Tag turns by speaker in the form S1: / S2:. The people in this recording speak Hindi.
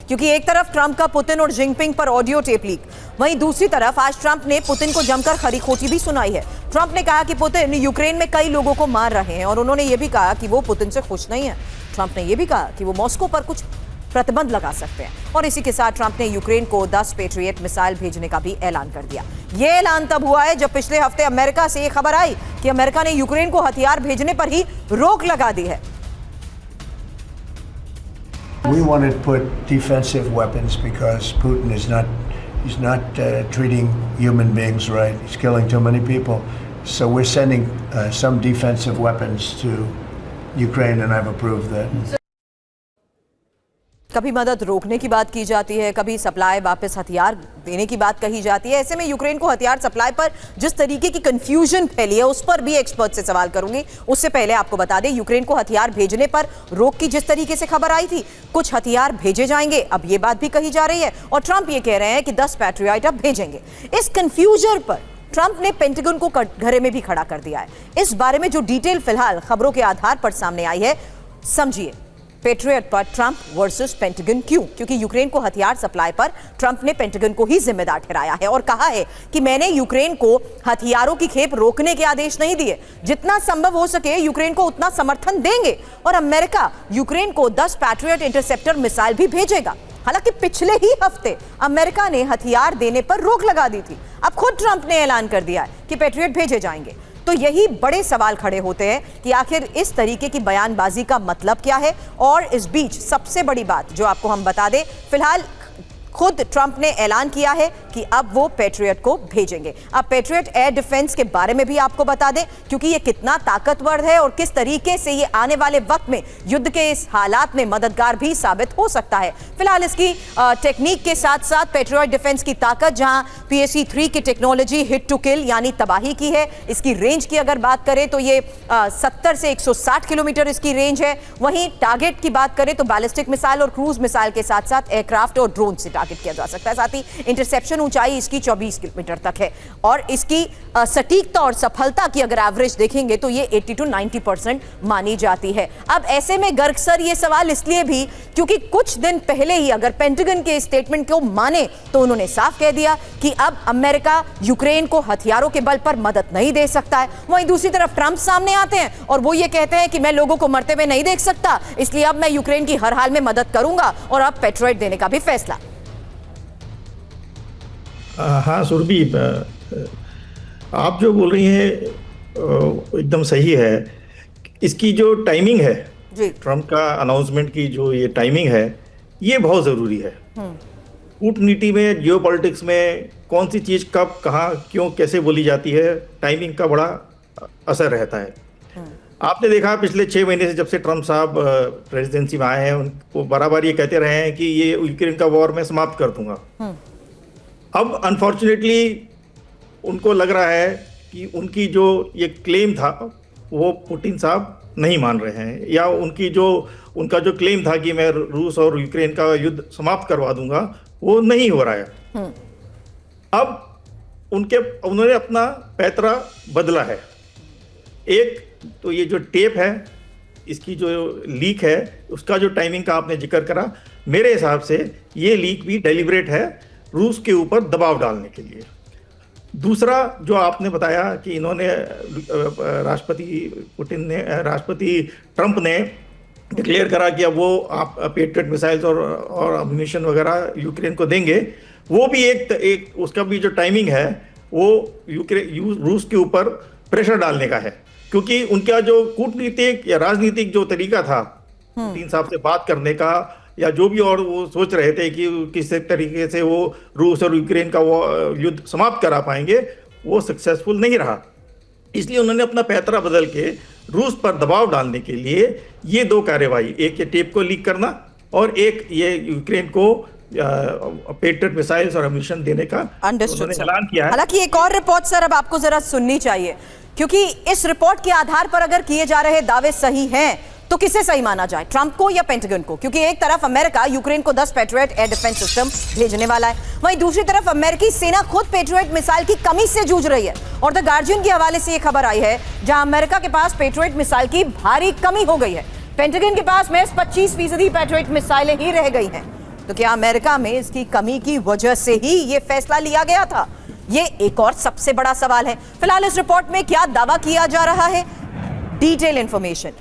S1: क्योंकि एक तरफ ट्रंप का पुतिन और जिनपिंग पर ऑडियो टेप लीक, वहीं दूसरी तरफ आज ट्रंप ने पुतिन को जमकर खरी खोटी भी सुनाई है। ट्रंप ने कहा कि पुतिन यूक्रेन में कई लोगों को मार रहे हैं और उन्होंने यह भी कहा कि वो पुतिन से खुश नहीं है। ट्रंप ने यह भी कहा कि वो मॉस्को पर कुछ प्रतिबंध लगा सकते हैं। और इसी के साथ ट्रंप ने यूक्रेन को 10 पैट्रियट मिसाइल भेजने का भी ऐलान कर दिया। यह ऐलान तब हुआ है जब पिछले हफ्ते अमेरिका से यह खबर आई कि अमेरिका ने यूक्रेन को हथियार भेजने पर ही रोक लगा दी है।
S2: We want to put defensive weapons because Putin is not treating human beings right. He's killing too many people. So we're sending some defensive weapons to Ukraine, and I've approved that.
S1: कभी मदद रोकने की बात की जाती है, कभी सप्लाई वापस हथियार देने की बात कही जाती है। ऐसे में यूक्रेन को हथियार सप्लाई पर जिस तरीके की कंफ्यूजन फैली है उस पर भी एक्सपर्ट से सवाल करूंगी। उससे पहले आपको बता दें, यूक्रेन को हथियार भेजने पर रोक की जिस तरीके से खबर आई थी, कुछ हथियार भेजे जाएंगे, अब ये बात भी कही जा रही है और ट्रंप ये कह रहे हैं कि 10 पैट्रियट अब भेजेंगे। इस कंफ्यूजन पर ट्रंप ने पेंटागन को घरे में भी खड़ा कर दिया है। इस बारे में जो डिटेल फिलहाल खबरों के आधार पर सामने आई है, समझिए पैट्रियट पर ट्रंप वर्सेस पेंटागन क्यों? क्योंकि यूक्रेन को हथियार सप्लाई पर ट्रंप ने पेंटागन को ही जिम्मेदार ठहराया है और कहा है कि मैंने यूक्रेन को हथियारों की खेप रोकने के आदेश नहीं दिए, जितना संभव हो सके यूक्रेन को उतना समर्थन देंगे और अमेरिका यूक्रेन को 10 पैट्रियट इंटरसेप्टर मिसाइल भी भेजेगा। हालांकि पिछले ही हफ्ते अमेरिका ने हथियार देने पर रोक लगा दी थी। अब खुद ट्रंप ने ऐलान कर दिया है कि पैट्रियट भेजे जाएंगे। तो यही बड़े सवाल खड़े होते हैं कि आखिर इस तरीके की बयानबाजी का मतलब क्या है। और इस बीच सबसे बड़ी बात जो आपको हम बता दें, फिलहाल खुद ट्रंप ने ऐलान किया है कि अब वो पैट्रियट को भेजेंगे। अब पैट्रियट एयर डिफेंस के बारे में भी आपको बता दें, क्योंकि ये कितना ताकतवर है और किस तरीके से ये आने वाले वक्त में युद्ध के इस हालात में मददगार भी साबित हो सकता है। फिलहाल इसकी टेक्निक के साथ साथ पैट्रियट डिफेंस की ताकत, जहां PSE-3 की टेक्नोलॉजी हिट टू किल यानी तबाही की है, इसकी रेंज की अगर बात करें तो ये 70 से 160 किलोमीटर इसकी रेंज है। वहीं टारगेट की बात करें तो बैलिस्टिक मिसाइल और क्रूज मिसाइल के साथ साथ एयरक्राफ्ट और ड्रोन से टारगेट किया जा सकता है। साथ ही इंटरसेप्शन ऊंचाई इसकी 24 किलोमीटर तक है और इसकी सटीकता और सफलता की अगर एवरेज देखेंगे तो ये 80 to 90% मानी जाती है। अब ऐसे में गर्ग सर ये सवाल इसलिए भी क्योंकि कुछ दिन पहले ही अगर पेंटागन के स्टेटमेंट को माने तो उन्होंने साफ कह दिया कि अब अमेरिका यूक्रेन को हथियारों के बल पर मदद नहीं दे सकता है। वहीं दूसरी तरफ ट्रंप सामने आते हैं और वो ये कहते हैं कि मैं लोगों को मरते हुए नहीं देख सकता, इसलिए अब मैं यूक्रेन की हर हाल में मदद करूंगा और अब पैट्रियट देने का भी फैसला।
S3: हाँ सुरभि, आप जो बोल रही हैं एकदम सही है। इसकी जो टाइमिंग है, ट्रंप का अनाउंसमेंट की जो ये टाइमिंग है, ये बहुत ज़रूरी है। कूटनीति में, जियोपॉलिटिक्स में कौन सी चीज़ कब, कहाँ, क्यों, कैसे बोली जाती है, टाइमिंग का बड़ा असर रहता है। आपने देखा पिछले 6 महीने से जब से ट्रंप साहब प्रेसिडेंसी में आए हैं, उनको बार-बार ये कहते रहे हैं कि ये यूक्रेन का वॉर मैं समाप्त कर दूंगा। अब अनफॉर्चुनेटली उनको लग रहा है कि उनकी जो ये क्लेम था वो पुतिन साहब नहीं मान रहे हैं, या उनका जो क्लेम था कि मैं रूस और यूक्रेन का युद्ध समाप्त करवा दूंगा, वो नहीं हो रहा है। अब उन्होंने अपना पैतरा बदला है। एक तो ये जो टेप है, इसकी जो लीक है, उसका जो टाइमिंग का आपने जिक्र करा, मेरे हिसाब से ये लीक भी डेलिब्रेट है रूस के ऊपर दबाव डालने के लिए। दूसरा जो आपने बताया कि इन्होंने राष्ट्रपति ट्रंप ने डिक्लेयर करा कि अब वो आप पैट्रियट मिसाइल्स और अम्यूनिशन वगैरह यूक्रेन को देंगे, वो भी एक उसका भी जो टाइमिंग है वो रूस के ऊपर प्रेशर डालने का है। क्योंकि उनका जो कूटनीतिक या राजनीतिक जो तरीका था पुतिन साहब से बात करने का, या जो भी और वो सोच रहे थे कि किस तरीके से वो रूस और यूक्रेन का वो युद्ध समाप्त करा पाएंगे, वो सक्सेसफुल नहीं रहा। इसलिए उन्होंने अपना पैतरा बदल के रूस पर दबाव डालने के लिए ये 2 कार्यवाही, एक ये टेप को लीक करना और एक ये यूक्रेन को पैट्रियट मिसाइल्स और अम्यूनिशन देने का उन्होंने ऐलान किया है।
S1: हालांकि एक और रिपोर्ट सर अब आपको जरा सुननी चाहिए, क्योंकि इस रिपोर्ट के आधार पर अगर किए जा रहे दावे सही हैं तो किसे सही माना जाए, ट्रंप को या पेंटागन को? क्योंकि एक तरफ अमेरिका यूक्रेन को 10 पैट्रियट एयर डिफेंस सिस्टम भेजने वाला है, वहीं दूसरी तरफ अमेरिकी सेना खुद पैट्रियट मिसाइल की कमी से जूझ रही है। और द गार्जियन के हवाले से यह खबर आई है जहां अमेरिका के पास पैट्रियट मिसाइल की भारी कमी हो गई है। पेंटागन के पास महज 25% पैट्रियट मिसाइलें ही रह गई हैं। तो क्या अमेरिका में इसकी कमी की वजह से ही ये फैसला लिया गया था? ये एक और सबसे बड़ा सवाल है। फिलहाल इस रिपोर्ट में क्या दावा किया जा रहा है, डिटेल इंफॉर्मेशन